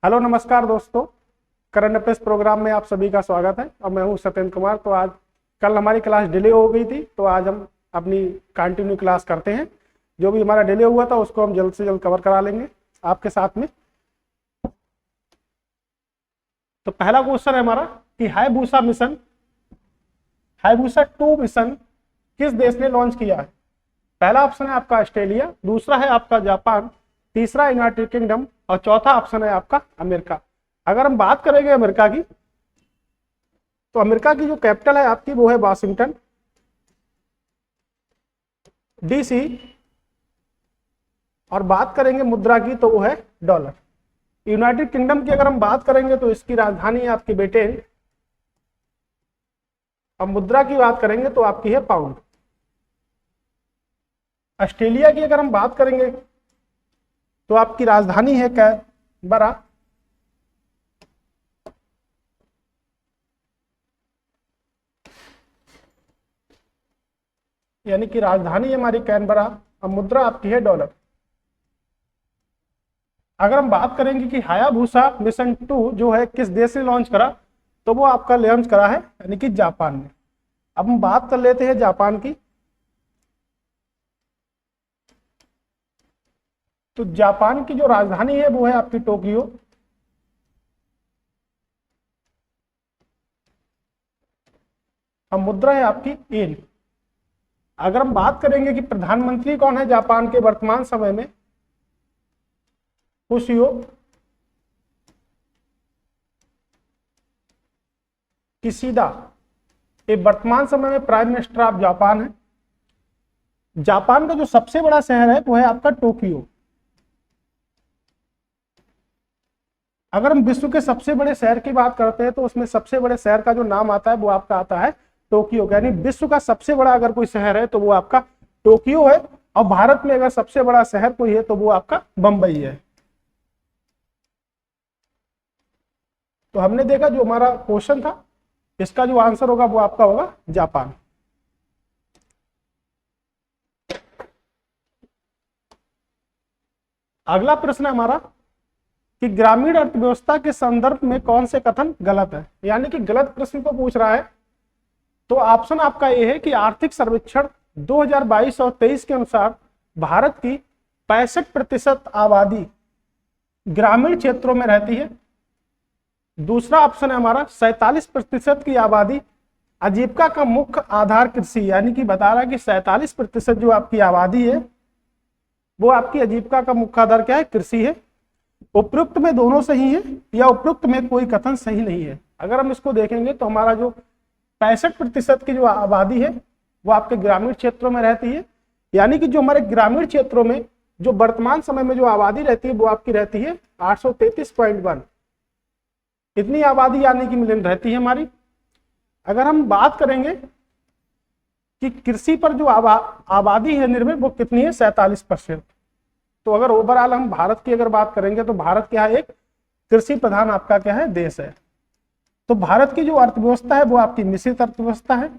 Hello नमस्कार दोस्तों, current affairs programme में आप सभी का स्वागत है। और मैं हूं सत्येंद्र कुमार। तो आज कल हमारी क्लास डिले हो गई थी, तो आज हम अपनी कंटिन्यू क्लास करते हैं। जो भी हमारा डिले हुआ था उसको हम जल्द से जल्द कवर करा लेंगे आपके साथ में। तो पहला क्वेश्चन है हमारा कि हायाबुसा मिशन, हायाबुसा 2 मिशन किस देश ने लॉन्च किया है। पहला ऑप्शन है आपका ऑस्ट्रेलिया, दूसरा है आपका जापान, तीसरा यूनाइटेड किंगडम और चौथा ऑप्शन है आपका अमेरिका। अगर हम बात करेंगे अमेरिका की, तो अमेरिका की जो कैपिटल है आपकी वो है वाशिंगटन डीसी। और बात करेंगे मुद्रा की तो वो है डॉलर। यूनाइटेड किंगडम की अगर हम बात करेंगे तो इसकी राजधानी है आपकी ब्रिटेन। अब मुद्रा की बात करेंगे तो आपकी है पाउंड। ऑस्ट्रेलिया की अगर हम बात करेंगे तो आपकी राजधानी है कैनबरा। यानी कि राजधानी हमारी कैनबरा और मुद्रा आपकी है डॉलर। अगर हम बात करेंगे कि हायाबुसा मिशन 2 जो है किस देश ने लॉन्च करा, तो वो आपका लॉन्च करा है यानी कि जापान ने। अब हम बात कर लेते हैं जापान की। तो जापान की जो राजधानी है वो है आपकी टोक्यो। और मुद्रा है आपकी येन। अगर हम बात करेंगे कि प्रधानमंत्री कौन है जापान के वर्तमान समय में, फुमियो किशिदा ये वर्तमान समय में प्राइम मिनिस्टर ऑफ जापान है। जापान का जो सबसे बड़ा शहर है वो है आपका टोक्यो। अगर हम विश्व के सबसे बड़े शहर की बात करते हैं तो उसमें सबसे बड़े शहर का जो नाम आता है वो आपका आता है टोक्यो। यानी विश्व का सबसे बड़ा अगर कोई शहर है तो वो आपका टोक्यो है। और भारत में अगर सबसे बड़ा शहर कोई है तो वो आपका बंबई है। तो हमने देखा जो हमारा क्वेश्चन था इसका जो आंसर होगा वो आपका होगा जापान। अगला प्रश्न है हमारा कि ग्रामीण अर्थव्यवस्था के संदर्भ में कौन से कथन गलत है। यानी कि गलत प्रश्न को पूछ रहा है। तो ऑप्शन आपका ये है कि आर्थिक सर्वेक्षण 2022 और 23 के अनुसार भारत की 65% आबादी ग्रामीण क्षेत्रों में रहती है। दूसरा ऑप्शन है हमारा 47% की आबादी आजीविका का मुख्य आधार कृषि। यानी कि बता रहा है कि 47% जो आपकी आबादी है वो आपकी आजीविका का मुख्य आधार क्या है, कृषि है। उपयुक्त में दोनों सही है या उपयुक्त में कोई कथन सही नहीं है। अगर हम इसको देखेंगे तो हमारा जो 65% की जो आबादी है वो आपके ग्रामीण क्षेत्रों में रहती है। यानी कि जो हमारे ग्रामीण क्षेत्रों में जो वर्तमान समय में जो आबादी रहती है वो आपकी रहती है 833.1। इतनी आबादी यानी कि मिलियन रहती है हमारी। अगर हम बात करेंगे कि कृषि पर जो आबादी है निर्भर वो कितनी है, 47%। तो अगर ओवरऑल हम भारत की अगर बात करेंगे तो भारत क्या है, एक कृषि प्रधान आपका क्या है, देश है। तो भारत की जो अर्थव्यवस्था है वो आपकी मिश्रित अर्थव्यवस्था है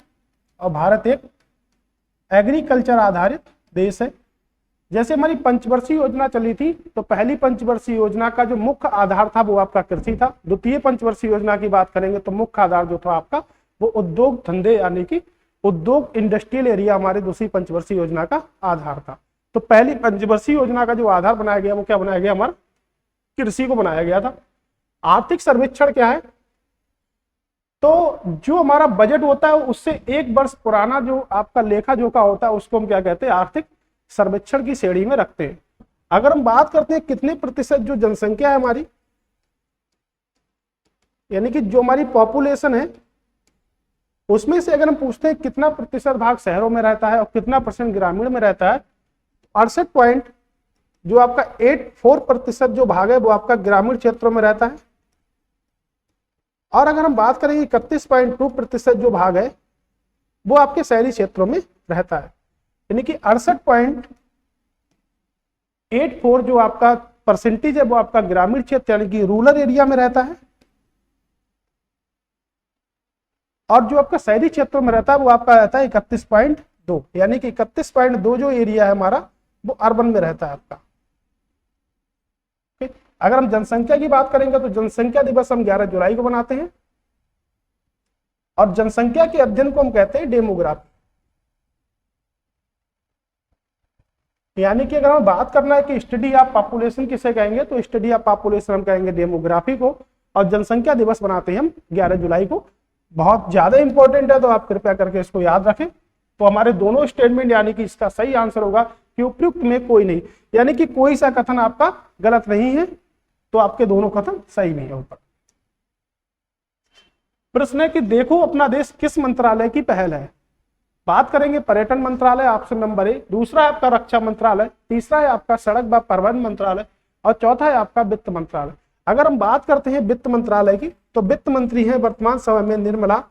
और भारत एक एग्रीकल्चर आधारित देश है। जैसे हमारी पंचवर्षीय योजना चली थी तो पहली पंचवर्षीय योजना का जो मुख्य आधार था वो आपका कृषि था। द्वितीय पंचवर्षीय योजना की बात करेंगे तो मुख्य आधार जो था आपका वो उद्योग धंधे यानी कि उद्योग इंडस्ट्रियल एरिया हमारे दूसरी पंचवर्षीय योजना का आधार था। तो पहली पंचवर्षीय योजना का जो आधार बनाया गया वो क्या बनाया गया, हमारा कृषि को बनाया गया था। आर्थिक सर्वेक्षण क्या है, तो जो हमारा बजट होता है उससे 1 वर्ष पुराना जो आपका लेखा जोखा होता है उसको हम क्या कहते हैं, आर्थिक सर्वेक्षण की श्रेणी में रखते हैं। अगर हम बात करते हैं कितने प्रतिशत जो जनसंख्या है हमारी, यानी कि जो हमारी पॉपुलेशन है उसमें से अगर हम पूछते हैं कितना प्रतिशत भाग शहरों में रहता है और कितना परसेंट ग्रामीण में रहता है, 68 पॉइंट जो आपका 84% जो भाग है वो आपका ग्रामीण क्षेत्रों में रहता है। और अगर हम बात करें 31.2% जो भाग है वो आपके शहरी क्षेत्रों में रहता है। यानी कि 68.84 जो आपका परसेंटेज है वो आपका ग्रामीण क्षेत्र यानी कि रूरल एरिया में रहता है। और जो आपका शहरी क्षेत्रों में रहता है वो आपका रहता है 31.2। यानी कि 31.2 जो एरिया है हमारा वो अर्बन में रहता है आपका। अगर हम जनसंख्या की बात करेंगे तो जनसंख्या दिवस हम 11 जुलाई को मनाते हैं, और जनसंख्या के अध्ययन को हम कहते हैं डेमोग्राफी। यानी कि अगर हम बात करना है कि स्टडी ऑफ पॉपुलेशन किसे कहेंगे, तो स्टडी ऑफ पॉपुलेशन हम कहेंगे डेमोग्राफी को, और जनसंख्या दिवस मनाते हैं हम 11 जुलाई को। बहुत ज्यादा इंपॉर्टेंट है, तो आप कृपया करके इसको याद रखें। तो हमारे दोनों स्टेटमेंट यानी कि इसका सही आंसर होगा कि उपयुक्त में कोई नहीं, यानी कि कोई सा कथन आपका गलत नहीं है, तो आपके दोनों कथन सही नहीं है ऊपर। प्रश्न है कि देखो अपना देश किस मंत्रालय की पहल है। बात करेंगे पर्यटन मंत्रालय, ऑप्शन नंबर ए। दूसरा है आपका रक्षा मंत्रालय, तीसरा है आपका सड़क व परिवहन मंत्रालय, और चौथा है आपका वित्त मंत्रालय। अगर हम बात करते हैं वित्त मंत्रालय की, तो वित्त मंत्री है वर्तमान समय में निर्मला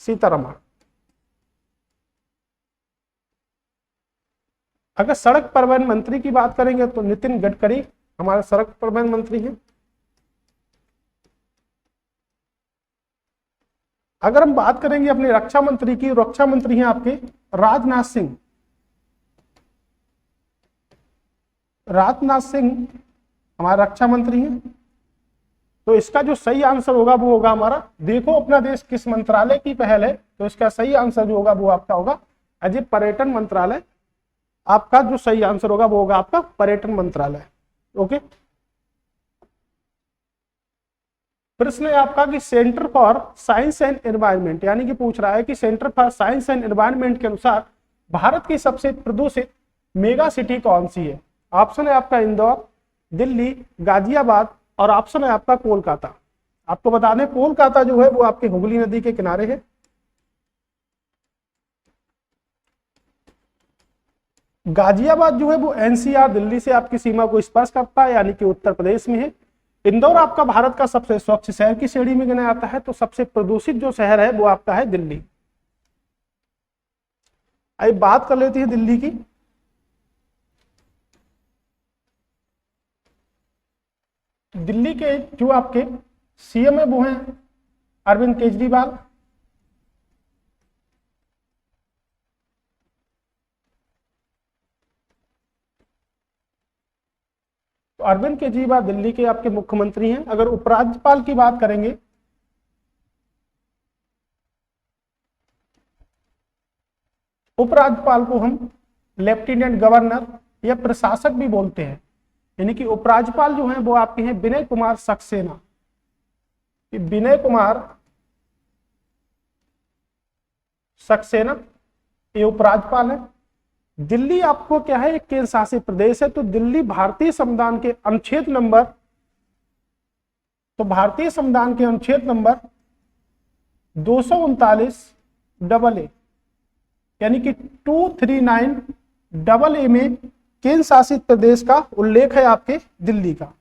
सीतारमण। अगर सड़क परिवहन मंत्री की बात करेंगे तो नितिन गडकरी हमारे सड़क परिवहन मंत्री हैं। अगर हम बात करेंगे अपने रक्षा मंत्री की, रक्षा मंत्री हैं आपके राजनाथ सिंह। राजनाथ सिंह हमारे रक्षा मंत्री हैं। तो इसका जो सही आंसर होगा वो होगा हमारा देखो अपना देश किस मंत्रालय की पहल है, तो इसका सही आंसर जो होगा वो आपका होगा अजय पर्यटन मंत्रालय। आपका जो सही आंसर होगा वो होगा आपका पर्यटन मंत्रालय। ओके, प्रश्न है आपका कि centre for science and environment, यानी कि पूछ रहा है कि centre for science and environment के अनुसार भारत की सबसे प्रदूषित मेगा सिटी कौन सी है। ऑप्शन है आपका इंदौर, दिल्ली, गाजियाबाद, और ऑप्शन है आपका कोलकाता। आपको बता दें कोलकाता जो है वो आपके हुगली नदी के किनारे है। गाजियाबाद जो है वो एनसीआर दिल्ली से आपकी सीमा को स्पर्श करता है, यानी कि उत्तर प्रदेश में है। इंदौर आपका भारत का सबसे स्वच्छ शहर की श्रेणी में गिना जाता है, तो सबसे प्रदूषित जो शहर है वो आपका है दिल्ली। अब बात कर लेते हैं दिल्ली की। दिल्ली के जो आपके सीएम है वो हैं अरविंद केजरीवाल। तो अरविंद केजरीवाल दिल्ली के आपके मुख्यमंत्री हैं। अगर उपराज्यपाल की बात करेंगे उपराज्यपाल को हम लेफ्टिनेंट गवर्नर या प्रशासक भी बोलते हैं, यानी कि उपराज्यपाल जो हैं वो आपके हैं विनय कुमार सक्सेना। विनय कुमार सक्सेना ये उपराज्यपाल है। दिल्ली आपको क्या है एक केंद्र शासित प्रदेश है, तो दिल्ली भारतीय संविधान के अनुच्छेद नंबर AA यानी कि 239AA में केंद्र शासित प्रदेश का उल्लेख है आपके दिल्ली का।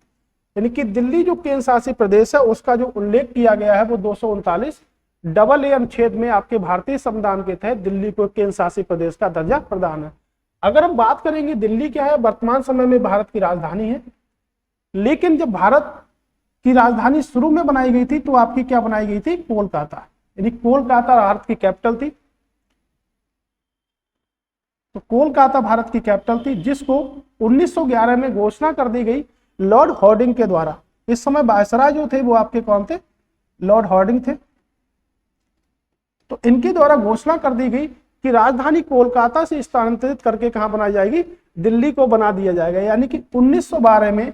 यानी कि दिल्ली जो केंद्र शासित प्रदेश है उसका जो उल्लेख किया गया है वो 239AA अनुच्छेद में आपके भारतीय संविधान के तहत दिल्ली को केंद्र शासित प्रदेश का दर्जा प्रदान है। अगर हम बात करेंगे दिल्ली क्या है वर्तमान समय में भारत की राजधानी है, लेकिन जब भारत की राजधानी शुरू में बनाई गई थी तो आपकी क्या बनाई गई थी कोलकाता, यानी कोलकाता भारत की कैपिटल थी। तो कोलकाता भारत की कैपिटल थी जिसको 1911 में घोषणा कर दी गई लॉर्ड हॉर्डिंग के द्वारा। इस समय वायसराय जो थे वो आपके कौन थे, लॉर्ड हॉर्डिंग थे। तो इनके द्वारा घोषणा कर दी गई कि राजधानी कोलकाता से स्थानांतरित करके कहां बनाई जाएगी, दिल्ली को बना दिया जाएगा। यानी कि 1912 में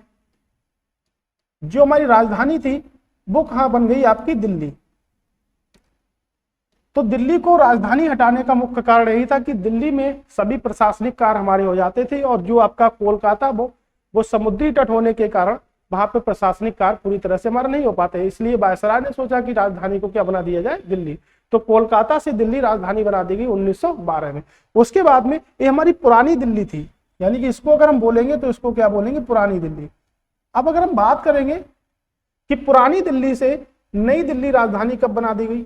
जो हमारी राजधानी थी वो कहां बन गई आपकी दिल्ली। तो दिल्ली को राजधानी हटाने का मुख्य कारण यही था कि दिल्ली में सभी प्रशासनिक कार्य हमारे हो जाते थे, और जो आपका कोलकाता वो समुद्री तट होने के कारण वहां पे प्रशासनिक कार्य पूरी तरह से हमारे नहीं हो पाते। इसलिए वायसराय ने सोचा कि राजधानी को क्या बना दिया जाए, दिल्ली। तो कोलकाता से दिल्ली राजधानी बना दी गई 1912 में। उसके बाद में ये हमारी पुरानी दिल्ली थी, यानी कि इसको अगर हम बोलेंगे तो इसको क्या बोलेंगे, पुरानी दिल्ली। अब अगर हम बात करेंगे कि पुरानी दिल्ली से नई दिल्ली राजधानी कब बना दी गई,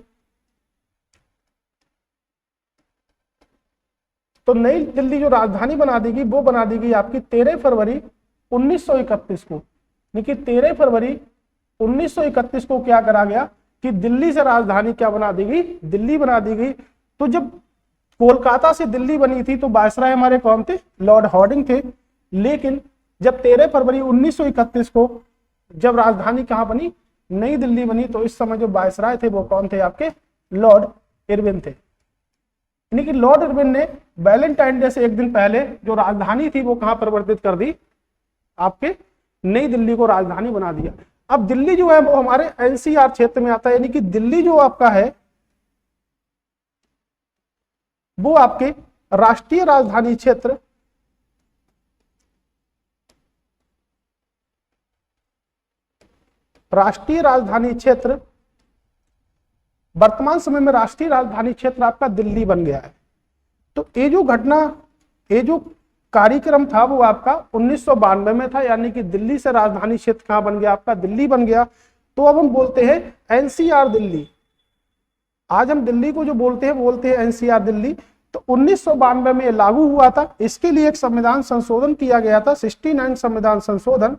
तो नई दिल्ली जो राजधानी बना दी गई वो बना दी गई आपकी 13 फरवरी 1931 को। यानी 13 फरवरी 1931 को क्या करा गया कि दिल्ली से राजधानी क्या बना दी गई, दिल्ली बना दी गई। तो जब कोलकाता से दिल्ली बनी थी तो वायसराय हमारे कौन थे, लॉर्ड हॉर्डिंग थे। लेकिन जब 13 फरवरी 1931 को जब राजधानी कहां बनी, नई दिल्ली बनी, तो इस समय जो वायसराय थे वो कौन थे, आपके लॉर्ड इरविन थे। यानी कि लॉर्ड इरविन ने वैलेंटाइन डे से एक दिन पहले जो राजधानी थी वो कहां परिवर्तित कर दी, आपके नई दिल्ली को राजधानी बना दिया। अब दिल्ली जो है वो हमारे एनसीआर क्षेत्र में आता है, यानी कि दिल्ली जो आपका है वो आपके राष्ट्रीय राजधानी क्षेत्र वर्तमान समय में राष्ट्रीय राजधानी क्षेत्र आपका दिल्ली बन गया है। तो ये जो घटना, ये जो कार्यक्रम था वो आपका 1992 में था, यानी कि दिल्ली से राजधानी क्षेत्र कहां बन गया, आपका दिल्ली बन गया। तो अब हम बोलते हैं एनसीआर दिल्ली। आज हम दिल्ली को जो बोलते हैं एनसीआर दिल्ली। तो 1992 में लागू हुआ था। इसके लिए एक संविधान संशोधन किया गया था, 69 संविधान संशोधन,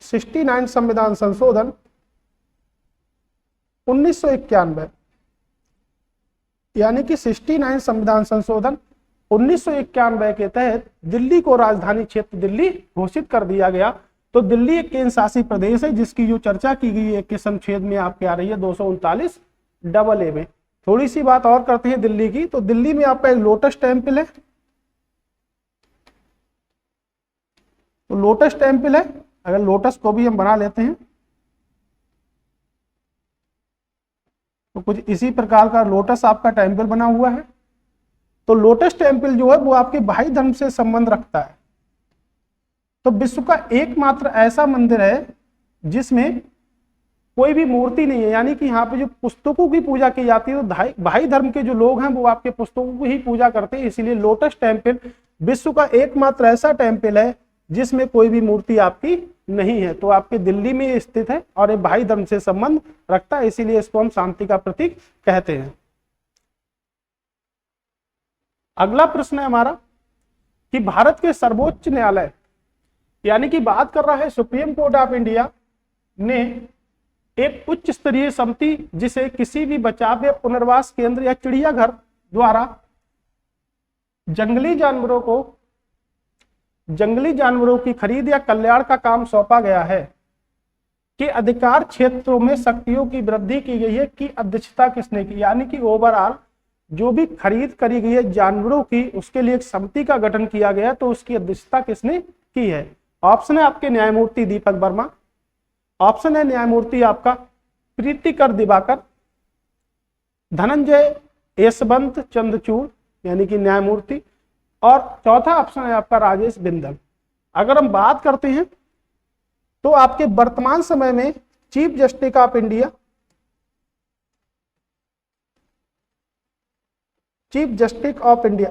69 संविधान संशोधन 1991, यानी कि 69 संविधान संशोधन 1991 के तहत दिल्ली को राजधानी क्षेत्र दिल्ली घोषित कर दिया गया। तो दिल्ली एक केंद्र शासित प्रदेश है जिसकी जो चर्चा की गई है के संक्षेप में आपके आ रही है 239 डबल ए में। थोड़ी सी बात और करते हैं दिल्ली की। तो दिल्ली में आपका एक लोटस टेम्पल है, तो लोटस टेम्पल है, अगर लोटस को भी हम बना लेते हैं तो कुछ इसी प्रकार का लोटस आपका टेम्पल बना हुआ है। तो लोटस टेम्पल जो है वो आपके भाई धर्म से संबंध रखता है। तो विश्व का एकमात्र ऐसा मंदिर है जिसमें कोई भी मूर्ति नहीं है, यानी कि यहाँ पे जो पुस्तकों की पूजा की जाती है तो भाई धर्म के जो लोग हैं वो आपके पुस्तकों की ही पूजा करते हैं। इसीलिए लोटस टेम्पल विश्व का एकमात्र ऐसा टेम्पल है जिसमें कोई भी मूर्ति आपकी नहीं है। तो आपके दिल्ली में स्थित है और ये भाई धर्म से संबंध रखता है, इसीलिए इसको हम शांति का प्रतीक कहते हैं। अगला प्रश्न है हमारा कि भारत के सर्वोच्च न्यायालय, यानी कि बात कर रहा है सुप्रीम कोर्ट ऑफ इंडिया ने एक उच्च स्तरीय समिति जिसे किसी भी बचाव या पुनर्वास केंद्र या चिड़ियाघर द्वारा जंगली जानवरों की खरीद या कल्याण का काम सौंपा गया है कि अधिकार क्षेत्रों में शक्तियों की वृद्धि की गई है कि अध्यक्षता किसने की, यानी कि ओवरऑल जो भी खरीद करी गई है जानवरों की उसके लिए एक समिति का गठन किया गया, तो उसकी अध्यक्षता किसने की है। ऑप्शन है आपके न्यायमूर्ति दीपक वर्मा, ऑप्शन है न्यायमूर्ति आपका प्रीतिकर दिवाकर, धनंजय यशवंत चंद्रचूड़ यानी कि न्यायमूर्ति, और चौथा ऑप्शन है आपका राजेश बिंदल। अगर हम बात करते हैं तो आपके वर्तमान समय में चीफ जस्टिस ऑफ इंडिया,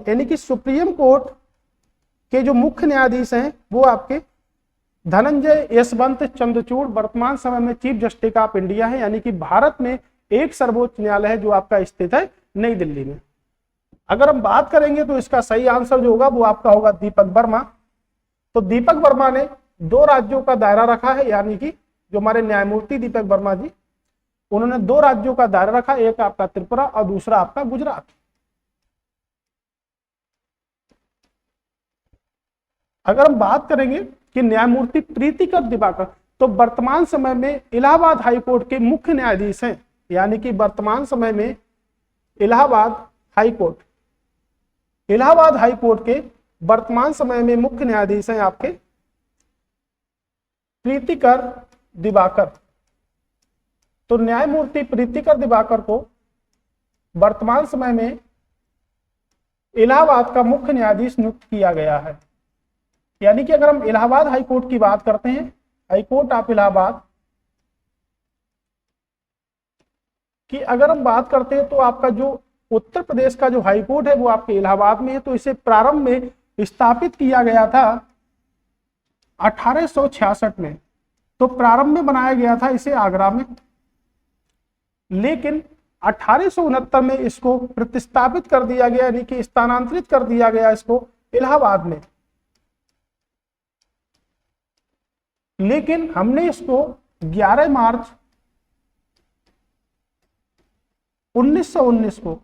यानी कि सुप्रीम कोर्ट के जो मुख्य न्यायाधीश हैं वो आपके धनंजय यशवंत चंद्रचूड़ वर्तमान समय में चीफ जस्टिस ऑफ इंडिया है, यानी कि भारत में एक सर्वोच्च न्यायालय है जो आपका स्थित है नई दिल्ली में। अगर हम बात करेंगे तो इसका सही आंसर जो होगा वो आपका होगा दीपक वर्मा। तो दीपक वर्मा ने 2 राज्यों का दायरा रखा है, यानी कि जो हमारे न्यायमूर्ति दीपक वर्मा जी उन्होंने 2 राज्यों का दायरा रखा, एक आपका त्रिपुरा और दूसरा आपका गुजरात। अगर हम बात करेंगे कि न्यायमूर्ति प्रीतिकर दिवाकर, तो वर्तमान समय में इलाहाबाद हाईकोर्ट के मुख्य न्यायाधीश हैं, यानी कि वर्तमान समय में इलाहाबाद हाईकोर्ट के वर्तमान समय में मुख्य न्यायाधीश हैं आपके प्रीतिकर दिवाकर। तो न्यायमूर्ति प्रीतिकर दिवाकर को वर्तमान समय में इलाहाबाद का मुख्य न्यायाधीश नियुक्त किया गया है। यानी कि अगर हम इलाहाबाद हाईकोर्ट की बात करते हैं, हाईकोर्ट ऑफ इलाहाबाद की अगर हम बात करते हैं तो आपका जो उत्तर प्रदेश का जो हाईकोर्ट है वो आपके इलाहाबाद में है। तो इसे प्रारंभ में स्थापित किया गया था 1866 में, तो प्रारंभ में बनाया गया था इसे आगरा में, लेकिन 1869 में इसको प्रतिस्थापित कर दिया गया, यानी कि स्थानांतरित कर दिया गया इसको इलाहाबाद में। लेकिन हमने इसको 11 मार्च 1919 को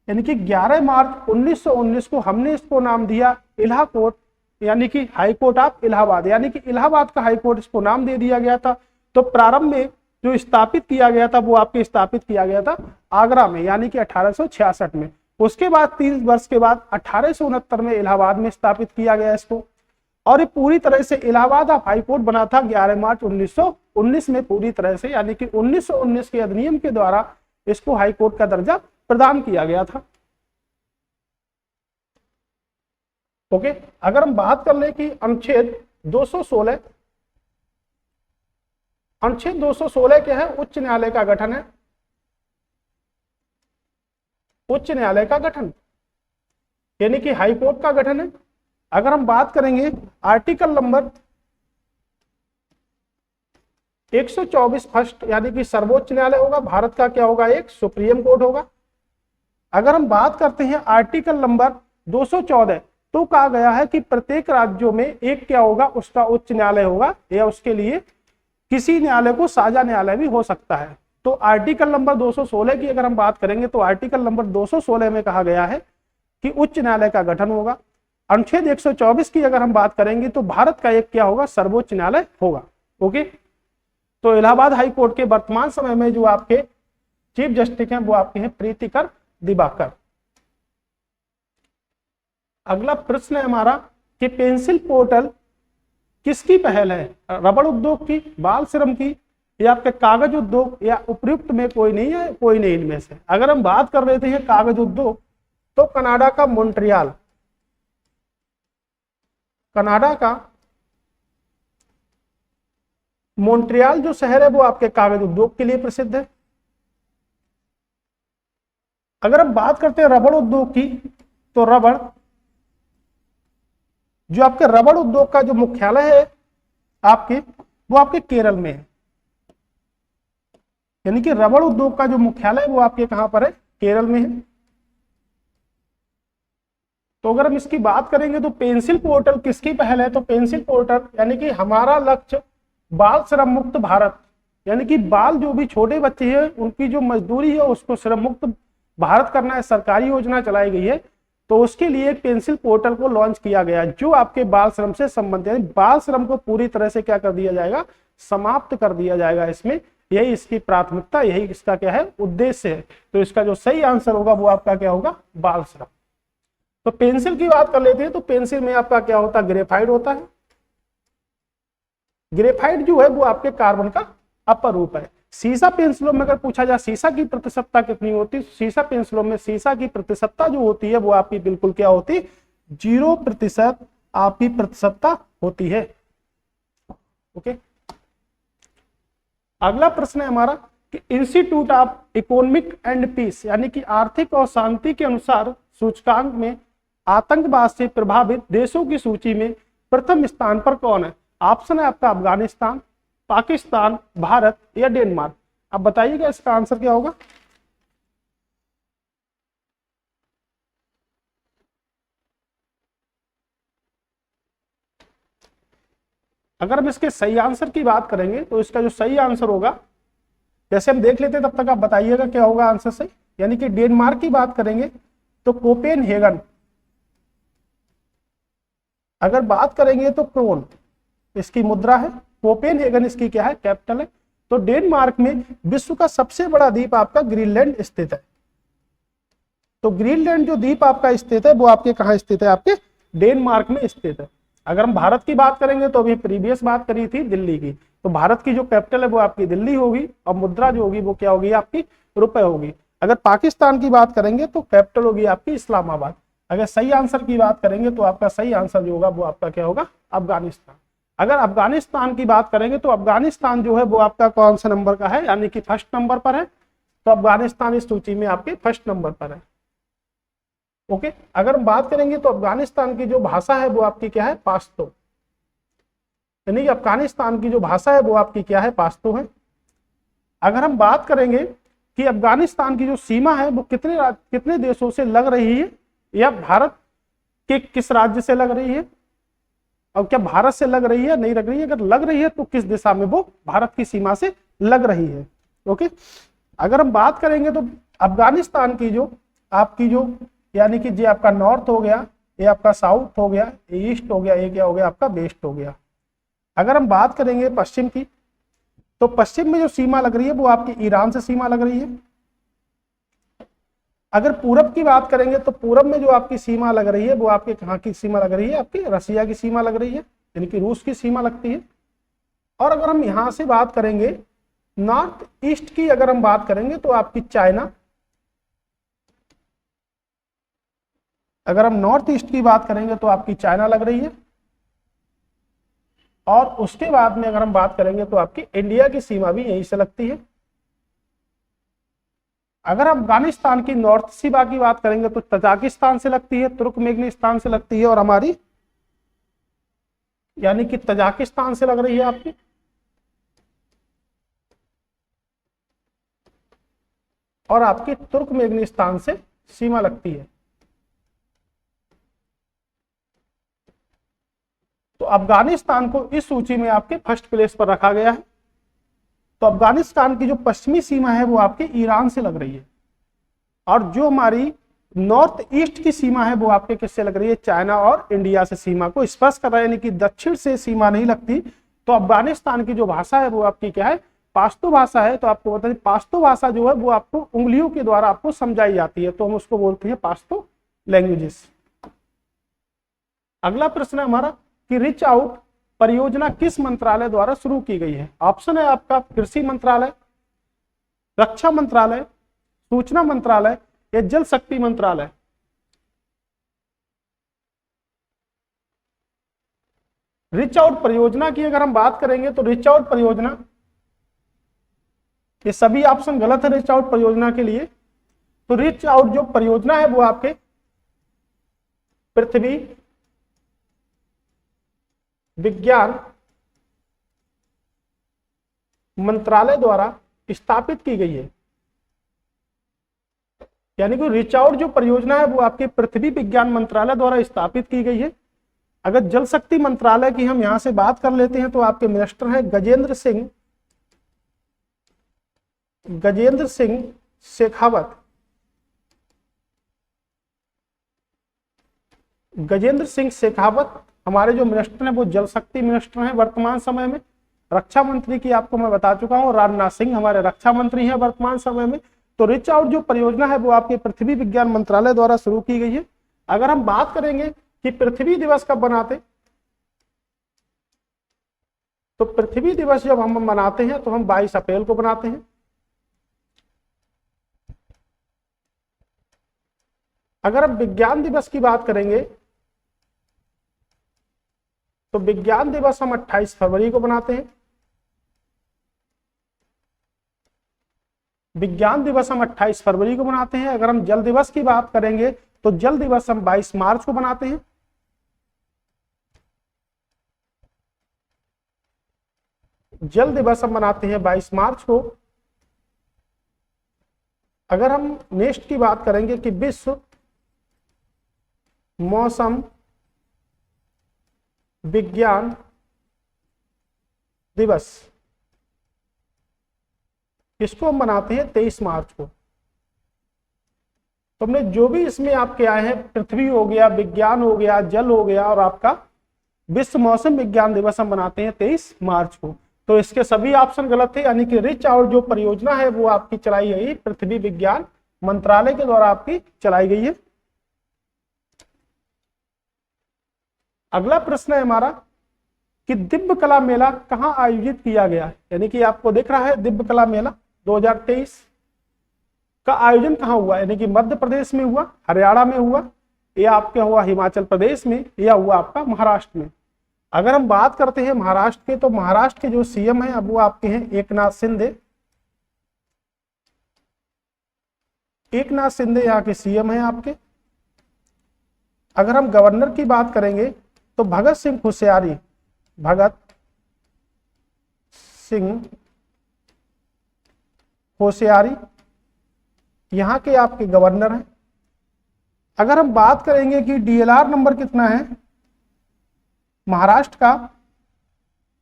यानी कि 11 मार्च 1919 को हमने इसको नाम दिया इलाहा कोर्ट, यानी कि हाई कोर्ट ऑफ इलाहाबाद, यानी कि इलाहाबाद का हाई कोर्ट इसको नाम दे दिया गया था। तो प्रारंभ में जो स्थापित किया गया था वो आपके स्थापित किया गया था आगरा में, यानी कि 1866 में। उसके बाद 30 वर्ष के बाद 1869 में इलाहाबाद में स्थापित किया गया इसको, और ये पूरी तरह से इलाहाबाद हाई कोर्ट बना था 11 मार्च 1919 में पूरी तरह से, यानी कि 1919 के अधिनियम के द्वारा इसको हाई कोर्ट का दर्जा प्रदान किया गया था। ओके, अगर हम बात कर ले कि अनुच्छेद 216, अनुच्छेद 216 क्या है? उच्च न्यायालय का गठन है, उच्च न्यायालय का गठन, यानी कि हाई कोर्ट का गठन है। अगर हम बात करेंगे आर्टिकल नंबर 124 फर्स्ट, यानी कि सर्वोच्च न्यायालय होगा, भारत का क्या होगा? एक सुप्रीम कोर्ट होगा। अगर हम बात करते हैं आर्टिकल नंबर 214, तो कहा गया है कि प्रत्येक राज्यों में एक क्या होगा? उसका उच्च न्यायालय होगा, या उसके लिए किसी न्यायालय को साझा न्यायालय भी हो सकता है। तो आर्टिकल नंबर 216 की अगर हम बात करेंगे तो आर्टिकल नंबर 216 में कहा गया है कि उच्च न्यायालय का गठन होगा। अनुच्छेद 124 की अगर हम बात करेंगे तो भारत का एक क्या होगा? सर्वोच्च न्यायालय होगा। ओके, तो इलाहाबाद हाई कोर्ट के वर्तमान समय में जो आपके चीफ जस्टिस हैं वो आपके हैं प्रीतिकर दिवाकर। अगला प्रश्न है हमारा कि पेंसिल पोर्टल किसकी पहल है? रबड़ उद्योग की, बाल श्रम की, या आपके कागज उद्योग, या उपयुक्त में कोई नहीं है? कोई नहीं इनमें से। अगर हम बात कर रहे थे कागज उद्योग, तो कनाडा का मॉन्ट्रियल, कनाडा का मॉन्ट्रियल जो शहर है वो आपके कागज उद्योग के लिए प्रसिद्ध है। अगर हम बात करते हैं रबड़ उद्योग की, तो रबड़ जो आपके रबड़ उद्योग का जो मुख्यालय है आपके, वो आपके केरल में है, यानी कि रबड़ उद्योग का जो मुख्यालय है वो आपके कहां पर है? केरल में है। तो अगर हम इसकी बात करेंगे तो पेंसिल पोर्टल किसकी पहल है? तो पेंसिल पोर्टल यानी कि हमारा लक्ष्य बाल श्रम मुक्त भारत, यानी कि बाल जो भी छोटे बच्चे हैं उनकी जो मजदूरी है उसको श्रम मुक्त भारत करना है, सरकारी योजना चलाई गई है। तो उसके लिए एक पेंसिल पोर्टल को लॉन्च किया गया है जो आपके बाल श्रम से संबंधित है। बाल श्रम को पूरी तरह से क्या कर दिया जाएगा? समाप्त कर दिया जाएगा इसमें, यही इसकी प्राथमिकता, यही इसका क्या है? उद्देश्य है। तो इसका जो सही आंसर होगा वो आपका क्या होगा? बाल श्रम। तो पेंसिल की बात कर लेते हैं तो पेंसिल में आपका क्या होता है? ग्रेफाइट होता है। ग्रेफाइट जो है वो आपके कार्बन का अपर रूप है। सीसा पेंसिलों में अगर पूछा जाए सीसा की प्रतिशतता कितनी होती है, सीसा पेंसिलों में सीसा की प्रतिशतता जो होती है वो आपकी बिल्कुल क्या होती? 0% आपकी प्रतिशतता होती है। ओके, अगला प्रश्न है हमारा कि institute of economic and peace, यानी कि आर्थिक और शांति के अनुसार सूचकांक में आतंकवाद से प्रभावित देशों की सूची में प्रथम स्थान पर कौन है? ऑप्शन है आपका अफगानिस्तान, पाकिस्तान, भारत या डेनमार्क। अब बताइएगा इसका आंसर क्या होगा? अगर हम इसके सही आंसर की बात करेंगे तो इसका जो सही आंसर होगा, जैसे हम देख लेते हैं तब तक आप बताइएगा क्या होगा आंसर सही। यानी कि डेनमार्क की बात करेंगे तो कोपेनहेगन, अगर बात करेंगे तो क्रोन इसकी मुद्रा है, कोपेनहेगन इसकी क्या है? कैपिटल है। तो डेनमार्क में विश्व का सबसे बड़ा द्वीप आपका ग्रीनलैंड स्थित है। तो ग्रीनलैंड जो द्वीप आपका स्थित है वो आपके कहाँ स्थित है? आपके डेनमार्क में स्थित है। अगर हम भारत की बात करेंगे तो अभी प्रीवियस बात करी थी दिल्ली की, तो भारत की जो कैपिटल है वो आपकी दिल्ली होगी और मुद्रा जो होगी वो क्या होगी? आपकी रुपए होगी। अगर पाकिस्तान की बात करेंगे तो कैपिटल होगी आपकी इस्लामाबाद। अगर सही आंसर की बात करेंगे तो आपका सही आंसर जो होगा वो आपका क्या होगा? अफगानिस्तान। अगर अफगानिस्तान की बात करेंगे तो अफगानिस्तान जो है वो आपका कौन सा नंबर का है? यानी कि फर्स्ट नंबर पर है। तो अफगानिस्तान इस सूची में आपके फर्स्ट नंबर पर है। ओके, अगर हम बात करेंगे तो अफगानिस्तान की जो भाषा है वो आपकी क्या है? पाश्तो, यानी कि अफगानिस्तान की जो भाषा है वो आपकी क्या है? पाश्तो है। अगर हम बात करेंगे कि अफगानिस्तान की जो सीमा है वो कितने देशों से लग रही है, या भारत के किस राज्य से लग रही है, और क्या भारत से लग रही है? नहीं लग रही है। अगर लग रही है तो किस दिशा में वो भारत की सीमा से लग रही है? ओके, अगर हम बात करेंगे तो अफगानिस्तान की जो आपकी जो यानी कि ये आपका नॉर्थ हो गया, ये आपका साउथ हो गया, ये ईस्ट हो गया, ये क्या हो गया आपका वेस्ट हो गया। अगर हम बात करेंगे पश्चिम की, तो पश्चिम में जो सीमा लग रही है वो आपकी ईरान से सीमा लग रही है। अगर पूरब की बात करेंगे तो पूरब में जो आपकी सीमा लग रही है वो आपके कहाँ की सीमा लग रही है, आपकी रसिया की सीमा लग रही है, यानी कि रूस की सीमा लगती है। और अगर हम यहां से बात करेंगे नॉर्थ ईस्ट की, अगर हम बात करेंगे तो आपकी चाइना, अगर हम नॉर्थ ईस्ट की बात करेंगे तो आपकी चाइना लग रही है। और उसके बाद में अगर हम बात करेंगे तो आपकी इंडिया की सीमा भी यहीं से लगती है। अगर अफगानिस्तान की नॉर्थ सीमा की बात करेंगे तो तजाकिस्तान से लगती है, तुर्कमेनिस्तान से लगती है, और हमारी यानी कि तजाकिस्तान से लग रही है आपकी। और आपकी तुर्कमेनिस्तान से सीमा लगती है। तो अफगानिस्तान को इस सूची में आपके फर्स्ट प्लेस पर रखा गया है। तो अफगानिस्तान की जो पश्चिमी सीमा है वो आपके ईरान से लग रही है, और जो हमारी नॉर्थ ईस्ट की सीमा है वो आपके किससे लग रही है, चाइना और इंडिया से सीमा को स्पर्श कर रहा है, यानी कि दक्षिण से सीमा नहीं लगती। तो अफगानिस्तान की जो भाषा है वो आपकी क्या है, पाश्तो भाषा है। तो आपको बता दें पाश्तो भाषा जो है वो आपको उंगलियों के द्वारा आपको समझाई जाती है, तो हम उसको बोलते हैं पाश्तो लैंग्वेजेस। अगला प्रश्न है हमारा कि रीच आउट परियोजना किस मंत्रालय द्वारा शुरू की गई है। ऑप्शन है आपका कृषि मंत्रालय, रक्षा मंत्रालय, सूचना मंत्रालय या जल शक्ति मंत्रालय। रीच आउट परियोजना की अगर हम बात करेंगे तो रीच आउट परियोजना, ये सभी ऑप्शन गलत है रीच आउट परियोजना के लिए। तो रीच आउट जो परियोजना है वो आपके पृथ्वी विज्ञान मंत्रालय द्वारा स्थापित की गई है, यानी कि रीच आउट जो परियोजना है वो आपके पृथ्वी विज्ञान मंत्रालय द्वारा स्थापित की गई है। अगर जल शक्ति मंत्रालय की हम यहां से बात कर लेते हैं तो आपके मिनिस्टर हैं गजेंद्र सिंह शेखावत। गजेंद्र सिंह शेखावत हमारे जो मिनिस्टर हैं वो जल शक्ति मिनिस्टर हैं वर्तमान समय में। रक्षा मंत्री की आपको मैं बता चुका हूं, राजनाथ सिंह हमारे रक्षा मंत्री हैं वर्तमान समय में। तो रीच आउट जो परियोजना है वो आपके पृथ्वी विज्ञान मंत्रालय द्वारा शुरू की गई है। अगर हम बात करेंगे कि पृथ्वी दिवस कब मनाते, तो पृथ्वी दिवस जब हम मनाते हैं तो हम 22 अप्रैल को मनाते हैं। अगर हम विज्ञान दिवस की बात करेंगे तो विज्ञान दिवस हम 28 फरवरी को मनाते हैं। विज्ञान दिवस हम 28 फरवरी को मनाते हैं। अगर हम जल दिवस की बात करेंगे तो जल दिवस हम 22 मार्च को मनाते हैं। जल दिवस हम मनाते हैं 22 मार्च को। अगर हम नेक्स्ट की बात करेंगे कि विश्व मौसम विज्ञान दिवस, इसको हम मनाते हैं 23 मार्च को। तो हमने जो भी इसमें आपके आए हैं, पृथ्वी हो गया, विज्ञान हो गया, जल हो गया, और आपका विश्व मौसम विज्ञान दिवस हम मनाते हैं 23 मार्च को। तो इसके सभी ऑप्शन गलत थे, यानी कि रीच आउट जो परियोजना है वो आपकी चलाई गई पृथ्वी विज्ञान मंत्रालय के द्वारा आपकी चलाई गई है। अगला प्रश्न है हमारा कि दिव्य कला मेला कहां आयोजित किया गया है, यानी कि आपको दिख रहा है दिव्य कला मेला 2023 का आयोजन कहां हुआ, यानी कि मध्य प्रदेश में हुआ, हरियाणा में हुआ, या आपके हुआ हिमाचल प्रदेश में, या हुआ आपका महाराष्ट्र में। अगर हम बात करते हैं महाराष्ट्र के, तो महाराष्ट्र के जो सीएम हैं अब वो आपके हैं एकनाथ शिंदे। एकनाथ शिंदे यहाँ के सीएम हैं आपके। अगर हम गवर्नर की बात करेंगे तो भगत सिंह कोश्यारी यहाँ के आपके गवर्नर हैं। अगर हम बात करेंगे कि डीएलआर नंबर कितना है महाराष्ट्र का,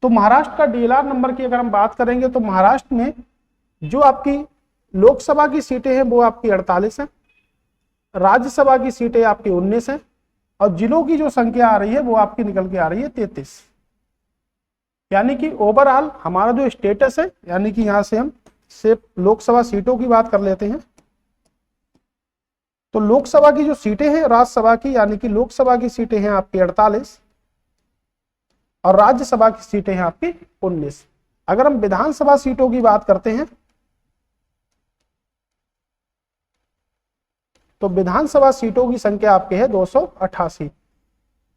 तो महाराष्ट्र का डीएलआर नंबर की अगर हम बात करेंगे तो महाराष्ट्र में जो आपकी लोकसभा की सीटें हैं वो आपकी 48 हैं। राज्यसभा की सीटें आपकी 19 हैं और जिलों की जो संख्या आ रही है वो आपकी निकल के आ रही है 33। यानी कि ओवरऑल हमारा जो स्टेटस है, यानी कि यहां से हम सिर्फ लोकसभा सीटों की बात कर लेते हैं, तो लोकसभा की जो सीटें हैं राज्यसभा की, यानी कि लोकसभा की सीटें हैं आपकी 48 और राज्यसभा की सीटें हैं आपकी 19। अगर हम विधानसभा सीटों की बात करते हैं तो विधानसभा सीटों की संख्या आपकी है 288,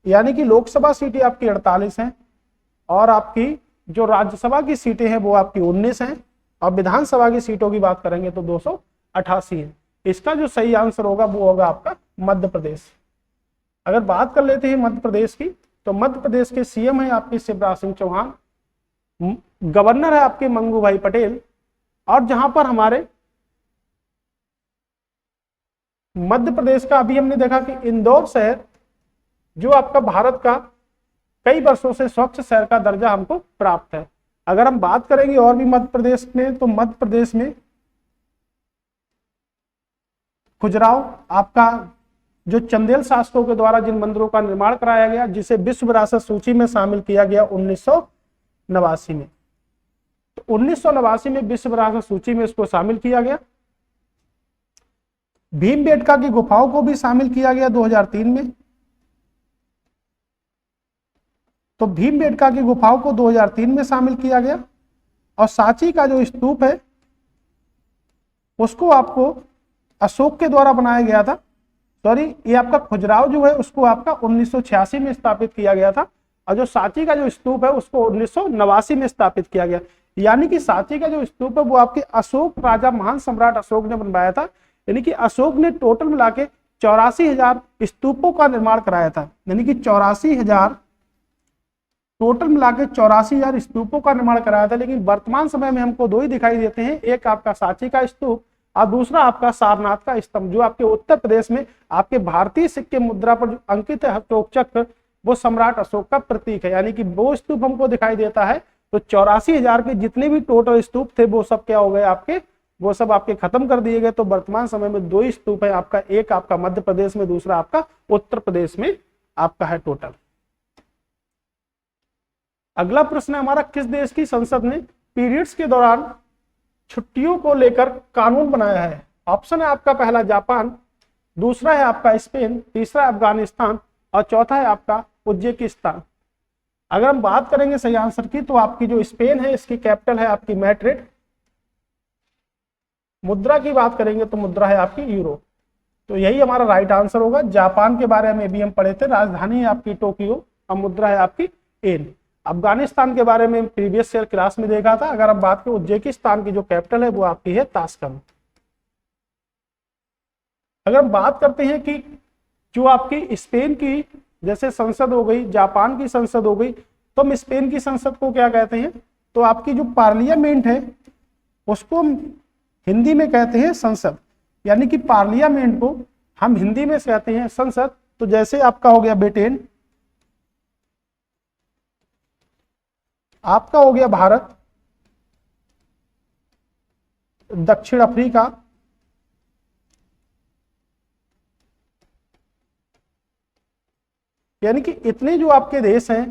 यानी कि लोकसभा सीटें आपकी 48 हैं और आपकी जो राज्यसभा की सीटें हैं वो आपकी 19 हैं और विधानसभा की सीटों की बात करेंगे तो 288 है। इसका जो सही आंसर होगा वो होगा आपका मध्य प्रदेश। अगर बात कर लेते हैं मध्य प्रदेश की, तो मध्य प्रदेश के सीएम है आपके शिवराज सिंह चौहान, गवर्नर है आपके मंगू भाई पटेल, और जहां पर हमारे मध्य प्रदेश का अभी हमने देखा कि इंदौर शहर जो आपका भारत का कई वर्षों से स्वच्छ शहर का दर्जा हमको प्राप्त है। अगर हम बात करेंगे और भी मध्य प्रदेश में, तो मध्य प्रदेश में खजुराहो आपका जो चंदेल शासकों के द्वारा जिन मंदिरों का निर्माण कराया गया, जिसे विश्व विरासत सूची में शामिल किया गया 1989 में, तो 1989 में विश्व विरासत सूची में इसको शामिल किया गया। भीमबेटका की गुफाओं को भी शामिल किया गया 2003 में, तो भीमबेटका की गुफाओं को 2003 में शामिल किया गया। और सांची का जो स्तूप है उसको आपको अशोक के द्वारा बनाया गया था, सॉरी ये आपका खजुराहो जो है उसको आपका 1986 में स्थापित किया गया था, और जो सांची का जो स्तूप है उसको 1989 में स्थापित किया गया। यानी कि सांची का जो स्तूप है वो आपके अशोक राजा महान सम्राट अशोक ने बनवाया था, यानी कि अशोक ने टोटल मिला के 84,000 स्तूपों का निर्माण कराया था, यानी कि 84,000 टोटल मिला के 84,000 स्तूपों का निर्माण कराया था। लेकिन वर्तमान समय में हमको दो ही दिखाई देते हैं, एक आपका सांची का स्तूप और दूसरा आपका सारनाथ का स्तंभ, जो आपके उत्तर प्रदेश में आपके भारतीय सिक्के मुद्रा पर जो अंकित है अशोक चक्र, वो सम्राट अशोक का प्रतीक है। यानी कि वो स्तूप हमको दिखाई देता है। तो 84,000 के जितने भी टोटल स्तूप थे वो सब क्या हो गए आपके, वो सब आपके खत्म कर दिए गए। तो वर्तमान समय में दो ही स्तूप है आपका, एक आपका मध्य प्रदेश में, दूसरा आपका उत्तर प्रदेश में आपका है टोटल। अगला प्रश्न है हमारा, किस देश की संसद ने पीरियड्स के दौरान छुट्टियों को लेकर कानून बनाया है? ऑप्शन है आपका पहला जापान, दूसरा है आपका स्पेन, तीसरा अफगानिस्तान और चौथा है आपका उज्बेकिस्तान। अगर हम बात करेंगे सही आंसर की, तो आपकी जो स्पेन है इसकी कैपिटल है आपकी मैड्रिड। मुद्रा की बात करेंगे तो मुद्रा है आपकी यूरो। तो यही हमारा राइट आंसर होगा। जापान के बारे में भी हम पढ़े थे, राजधानी है आपकी टोक्यो और मुद्रा है आपकी येन। अफगानिस्तान के बारे में प्रीवियस ईयर क्लास में देखा था। अगर हम बात करें उज्बेकिस्तान की जो कैपिटल है वो आपकी है ताशकंद। अगर हम बात करते हैं कि जो आपकी स्पेन की जैसे संसद हो गई, जापान की संसद हो गई, तो हम स्पेन की संसद को क्या कहते हैं? तो आपकी जो पार्लियामेंट है उसको हिंदी में कहते हैं संसद, यानी कि पार्लियामेंट को हम हिंदी में कहते हैं संसद। तो जैसे आपका हो गया ब्रिटेन, आपका हो गया भारत, दक्षिण अफ्रीका, यानी कि इतने जो आपके देश हैं,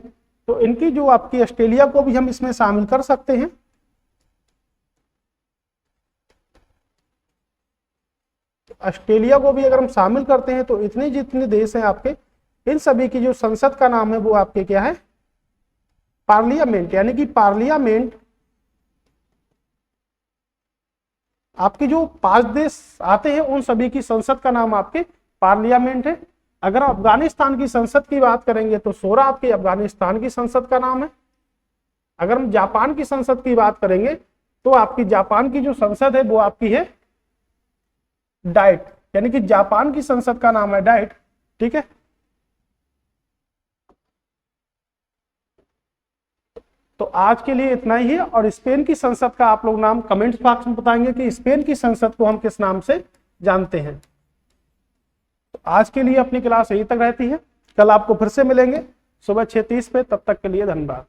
तो इनकी जो आपकी ऑस्ट्रेलिया को भी हम इसमें शामिल कर सकते हैं। ऑस्ट्रेलिया को भी अगर हम शामिल करते हैं तो इतने जितने देश हैं आपके, इन सभी की जो संसद का नाम है वो आपके क्या है? पार्लियामेंट। यानी कि पार्लियामेंट आपके जो 5 देश आते हैं उन सभी की संसद का नाम आपके पार्लियामेंट है। अगर अफगानिस्तान की संसद की बात करेंगे तो 16 आपके अफगानिस्तान की संसद का नाम है। अगर हम जापान की संसद की बात करेंगे तो आपकी जापान की जो संसद है वो आपकी है डाइट, यानी कि जापान की संसद का नाम है डाइट। ठीक है, तो आज के लिए इतना ही है। और स्पेन की संसद का आप लोग नाम कमेंट्स बॉक्स में बताएंगे कि स्पेन की संसद को हम किस नाम से जानते हैं। तो आज के लिए अपनी क्लास यहीं तक रहती है। कल आपको फिर से मिलेंगे सुबह 6:30 पे। तब तक के लिए धन्यवाद।